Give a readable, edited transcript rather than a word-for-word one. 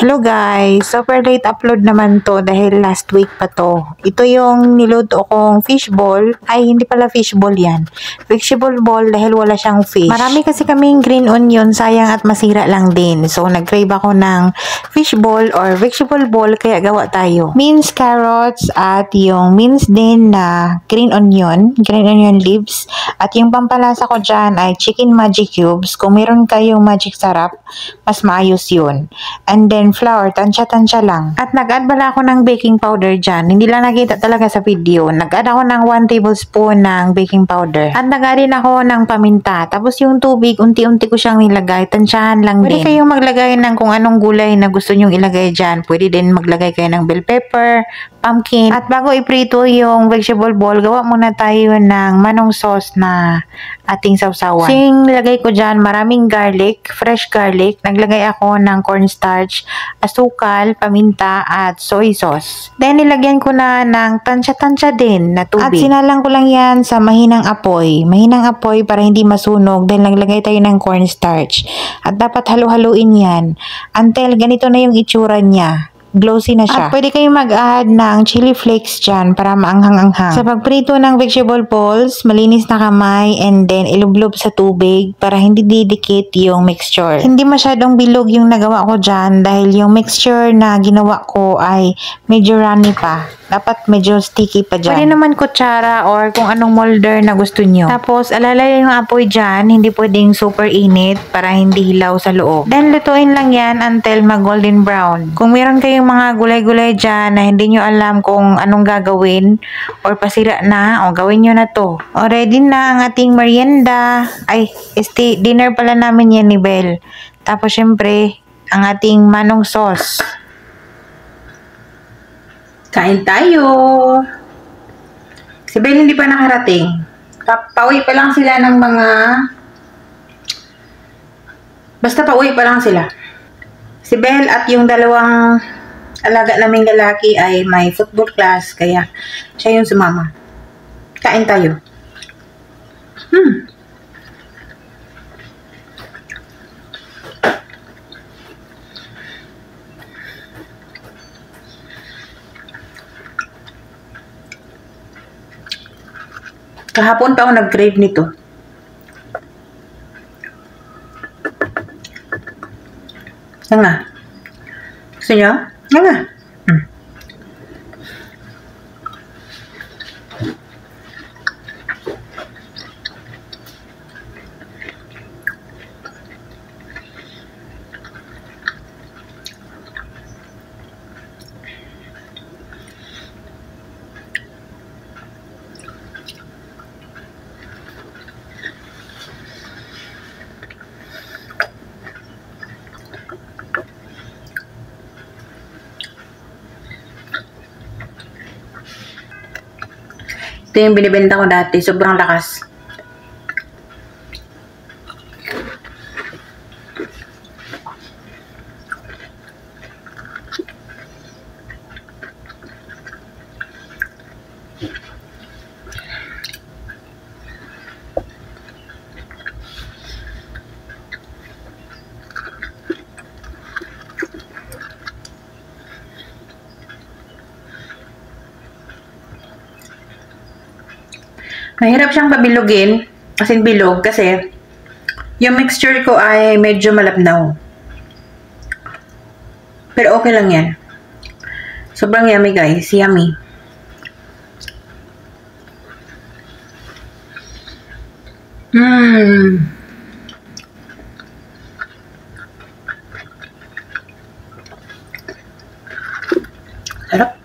Hello guys, super late upload naman to dahil last week pa to. Ito yung niluto kong fishball. Ay, hindi pala fishball yan. Vegetable ball dahil wala siyang fish. Marami kasi kaming green onion, sayang at masira lang din. So, nag-crave ako ng fishball or vegetable ball kaya gawa tayo. Minced carrots at yung minced din na green onion leaves. At yung pampalasa ko dyan ay chicken magic cubes. Kung meron kayong magic sarap, mas maayos yun. And then flour, tansya-tansya lang. At nag-add pala ako ng baking powder dyan. Hindi lang nakita talaga sa video. Nag-add ako ng 1 tablespoon ng baking powder. At nag-add rin ako ng paminta. Tapos yung tubig, unti-unti ko siyang nilagay. Tansyahan lang din. Pwede kayong maglagay ng kung anong gulay na gusto nyong ilagay dyan. Pwede din maglagay kayo ng bell pepper, pumpkin. At bago iprito yung vegetable ball, gawa muna tayo ng manong sauce na ating sausawan. Sing lagay ko dyan maraming garlic, fresh garlic. Naglagay ako ng cornstarch, asukal, paminta, at soy sauce. Then, nilagyan ko na ng tansya-tansya din na tubig. At sinalang ko lang yan sa mahinang apoy. Mahinang apoy para hindi masunog. Then, naglagay tayo ng cornstarch. At dapat halu-haluin yan until ganito na yung itsura niya. Glossy na siya. At pwede kayong mag-add ng chili flakes dyan para maanghang-anghang. Sa pagprito ng vegetable balls, malinis na kamay and then ilublob sa tubig para hindi didikit yung mixture. Hindi masyadong bilog yung nagawa ko dyan dahil yung mixture na ginawa ko ay medyo runny pa. Dapat medyo sticky pa dyan. Pwede naman kutsara or kung anong molder na gusto nyo. Tapos, alalay yung apoy dyan. Hindi pwedeng super init para hindi hilaw sa loob. Then, lutuin lang yan until mag-golden brown. Kung meron kayong mga gulay-gulay dyan na hindi nyo alam kung anong gagawin or pasira na, o gawin nyo na to. O, ready na ang ating merienda. Ay, dinner pala namin yan ni Belle. Tapos, syempre, ang ating manong sauce. Kain tayo. Si Belle hindi pa nakarating. Pauwi pa lang sila ng mga... Basta pauwi pa lang sila. Si Belle at yung dalawang alaga naming lalaki ay may football class. Kaya siya yung sumama. Kain tayo. Kahapon pa ako nag-crave nito. Yan nga. Gusto nyo? Yan nga. Ito yung binibenta ko dati. Sobrang lakas. Mahirap siyang pabilugin, kasi bilog, kasi yung mixture ko ay medyo malabnaw. Pero okay lang yan. Sobrang yummy guys, yummy. Sarap.